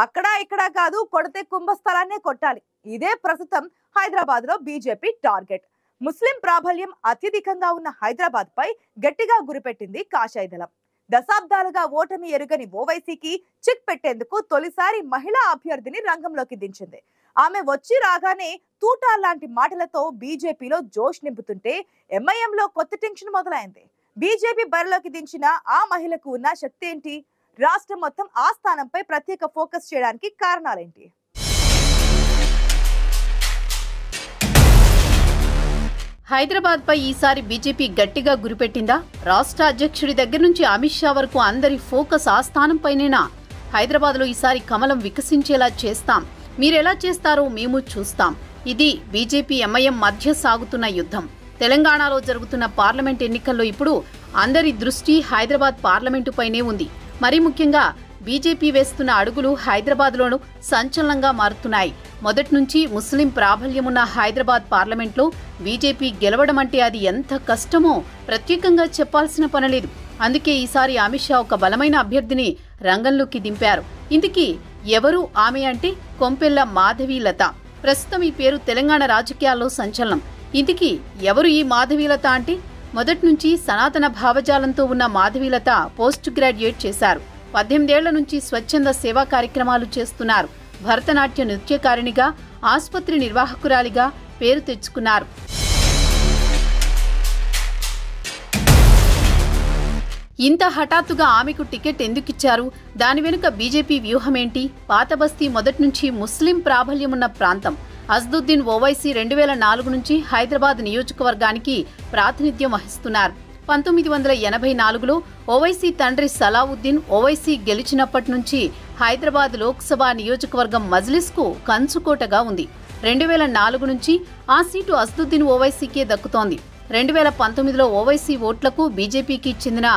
అక్కడ ఇక్కడ కాదు, కొడితే కుంభస్థలాన్నే కొట్టాలి. ఇదే ప్రస్తుతం హైదరాబాద్ లో బీజేపీ టార్గెట్. ముస్లిం ప్రాబల్యం అత్యధికంగా ఉన్న హైదరాబాద్ పై గట్టిగా గురిపెట్టింది కాషాయ దళం. దశాబ్దాలుగా ఓటమి ఎరుగని ఓవైసీకి చెక్ పెట్టేందుకు తొలిసారి మహిళా అభ్యర్థిని రంగంలోకి దించింది. ఆమె వచ్చి రాగానే తూటా లాంటి మాటలతో బీజేపీలో జోష్ నింపుతుంటే ఎంఐఎంలో కొత్త టెన్షన్ మొదలైంది. బీజేపీ బరిలోకి దించిన ఆ మహిళకు ఉన్న శక్తి ఏంటి? రాష్ట్రం మొత్తం ఆ స్థానంపై ప్రత్యేక ఫోకస్ చేయడానికి కారణాలేంటి? హైదరాబాద్ పై ఈసారి బీజేపీ గట్టిగా గురిపెట్టిందా? రాష్ట్ర అధ్యక్షుడి దగ్గర నుంచి అమిత్ షా వరకు అందరి ఫోకస్ ఆ స్థానంపైనేనా? హైదరాబాద్ లో ఈసారి కమలం వికసించేలా చేస్తాం, మీరెలా చేస్తారో మేము చూస్తాం. ఇది బీజేపీ ఎంఐఎం మధ్య సాగుతున్న యుద్ధం. తెలంగాణలో జరుగుతున్న పార్లమెంట్ ఎన్నికల్లో ఇప్పుడు అందరి దృష్టి హైదరాబాద్ పార్లమెంటుపైనే ఉంది. మరీ ముఖ్యంగా బీజేపీ వేస్తున్న అడుగులు హైదరాబాద్లోనూ సంచలనంగా మారుతున్నాయి. మొదటి నుంచి ముస్లిం ప్రాబల్యమున్న హైదరాబాద్ పార్లమెంట్లో బీజేపీ గెలవడం అంటే అది ఎంత కష్టమో ప్రత్యేకంగా చెప్పాల్సిన పనిలేదు. అందుకే ఈసారి అమిత్ షా ఒక బలమైన అభ్యర్థిని రంగంలోకి దింపారు. ఇందుకీ ఎవరు ఆమె అంటే కొంపెల్ల మాధవీలత. ప్రస్తుతం ఈ పేరు తెలంగాణ రాజకీయాల్లో సంచలనం. ఇందుకీ ఎవరు ఈ మాధవీలత అంటే, మొదటి నుంచి సనాతన భావజాలంతో ఉన్న మాధవీలత పోస్ట్ గ్రాడ్యుయేట్ చేశారు. 18 ఏళ్ల నుంచి స్వచ్ఛంద సేవా కార్యక్రమాలు చేస్తున్నారు. భరతనాట్య నృత్యకారిణిగా, ఆసుపత్రి నిర్వాహకురాలిగా పేరు తెచ్చుకున్నారు. ఇంత హఠాత్తుగా ఆమెకు టికెట్ ఎందుకిచ్చారు? దాని వెనుక బీజేపీ వ్యూహమేంటి? పాత బస్తీ మొదటి నుంచి ముస్లిం ప్రాబల్యమున్న ప్రాంతం. అజ్దుద్దీన్ ఓవైసీ 2004 నుంచి హైదరాబాద్ నియోజకవర్గానికి ప్రాతినిధ్యం వహిస్తున్నారు. 1984లో ఓవైసీ తండ్రి సలావుద్దీన్ ఓవైసీ గెలిచినప్పటి నుంచి హైదరాబాద్ లోక్సభ నియోజకవర్గం మజ్లిస్కు కంచుకోటగా ఉంది. 2004 నుంచి ఆ సీటు అజ్దుద్దీన్ ఓవైసీకే దక్కుతోంది. 2019లో ఓవైసీ ఓట్లకు బీజేపీకి చెందిన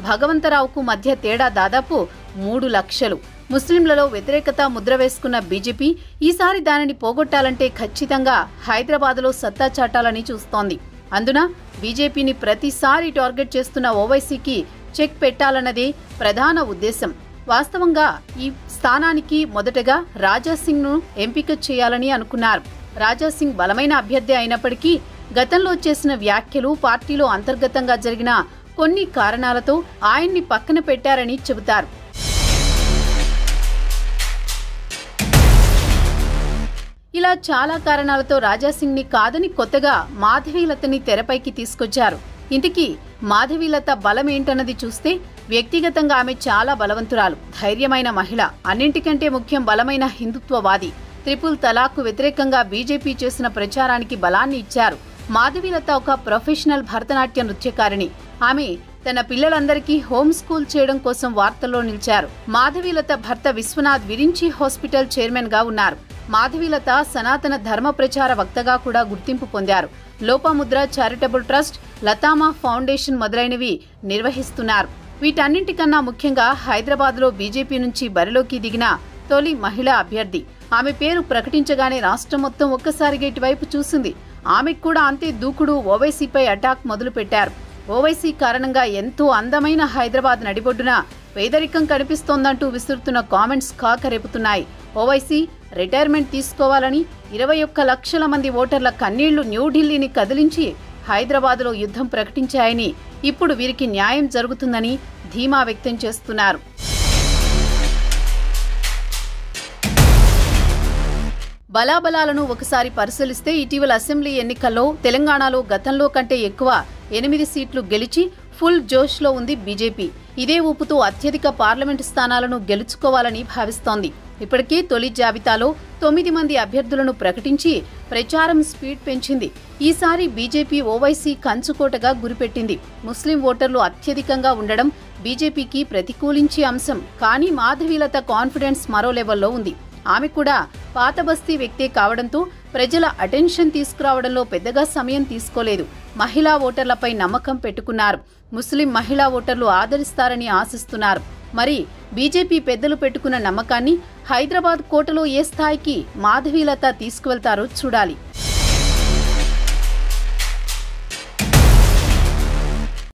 భగవంతరావుకు మధ్య తేడా దాదాపు 3 లక్షలు. ముస్లింలలో వ్యతిరేకత ముద్ర వేసుకున్న బీజేపీ ఈసారి దానిని పోగొట్టాలంటే ఖచ్చితంగా హైదరాబాద్లో సత్తా చాటాలని చూస్తోంది. అందున బీజేపీని ప్రతిసారి టార్గెట్ చేస్తున్న ఓవైసీకి చెక్ పెట్టాలన్నదే ప్రధాన ఉద్దేశం. వాస్తవంగా ఈ స్థానానికి మొదటగా రాజాసింగ్ను ఎంపిక చేయాలని అనుకున్నారు. రాజాసింగ్ బలమైన అభ్యర్థి అయినప్పటికీ గతంలో చేసిన వ్యాఖ్యలు, పార్టీలో అంతర్గతంగా జరిగిన కొన్ని కారణాలతో ఆయన్ని పక్కన పెట్టారని చెబుతారు. ఇలా చాలా కారణాలతో రాజాసింగ్ని కాదని కొత్తగా మాధవీలతని తెరపైకి తీసుకొచ్చారు. ఇంతకీ మాధవీలత బలం ఏంటన్నది చూస్తే వ్యక్తిగతంగా ఆమె చాలా బలవంతురాలు, ధైర్యమైన మహిళ, అన్నింటికంటే ముఖ్యం బలమైన హిందుత్వవాది. త్రిపుల్ తలాక్కు వ్యతిరేకంగా బీజేపీ చేసిన ప్రచారానికి బలాన్ని ఇచ్చారు. మాధవీలత ఒక ప్రొఫెషనల్ భరతనాట్య నృత్యకారిణి. ఆమె తన పిల్లలందరికీ హోమ్ స్కూల్ చేయడం కోసం వార్తల్లో నిలిచారు. మాధవీలత భర్త విశ్వనాథ్ విరించి హాస్పిటల్ చైర్మన్ గా ఉన్నారు. మాధవీలత సనాతన ధర్మ ప్రచార వక్తగా కూడా గుర్తింపు పొందారు. లోపాముద్ర చారిటబుల్ ట్రస్ట్, లతామా ఫౌండేషన్ మొదలైనవి నిర్వహిస్తున్నారు. వీటన్నింటికన్నా ముఖ్యంగా హైదరాబాద్లో బీజేపీ నుంచి బరిలోకి దిగిన తొలి మహిళా అభ్యర్థి. ఆమె పేరు ప్రకటించగానే రాష్ట్రం మొత్తం ఒక్కసారిగా ఇటువైపు చూసింది. ఆమెకు కూడా అంతే దూకుడు. ఓవైసీపై అటాక్ మొదలుపెట్టారు. ఓవైసీ కారణంగా ఎంతో అందమైన హైదరాబాద్ నడిబొడ్డున పేదరికం కనిపిస్తోందంటూ విసురుతున్న కామెంట్స్ కాకరేపుతున్నాయి. ఓవైసీ రిటైర్మెంట్ తీసుకోవాలని 21 లక్షల మంది ఓటర్ల కన్నీళ్లు న్యూఢిల్లీని కదిలించి హైదరాబాద్లో యుద్ధం ప్రకటించాయని, ఇప్పుడు వీరికి న్యాయం జరుగుతుందని ధీమా వ్యక్తం చేస్తున్నారు. బలాబలాలను ఒకసారి పరిశీలిస్తే ఇటీవల అసెంబ్లీ ఎన్నికల్లో తెలంగాణలో గతంలో కంటే ఎక్కువ 8 సీట్లు గెలిచి ఫుల్ జోష్లో ఉంది బీజేపీ. ఇదే ఊపుతో అత్యధిక పార్లమెంటు స్థానాలను గెలుచుకోవాలని భావిస్తోంది. ఇప్పటికే తొలి జాబితాలో 9 మంది అభ్యర్థులను ప్రకటించి ప్రచారం స్పీడ్ పెంచింది. ఈసారి బీజేపీ ఓవైసీ కంచుకోటగా గురిపెట్టింది. ముస్లిం ఓటర్లు అత్యధికంగా ఉండడం బీజేపీకి ప్రతికూలించే అంశం. కానీ మాధవీలత కాన్ఫిడెన్స్ మరో లెవెల్లో ఉంది. ఆమె కూడా పాత బస్తీ వ్యక్తే కావడంతో ప్రజల అటెన్షన్ తీసుకురావడంలో పెద్దగా సమయం తీసుకోలేదు. మహిళా ఓటర్లపై నమ్మకం పెట్టుకున్నారు. ముస్లిం మహిళా ఓటర్లు ఆదరిస్తారని ఆశిస్తున్నారు. మరి బీజేపీ పెద్దలు పెట్టుకున్న నమ్మకాన్ని హైదరాబాద్ కోటలో ఏ స్థాయికి మాధవీలత తీసుకువెళ్తారో చూడాలి.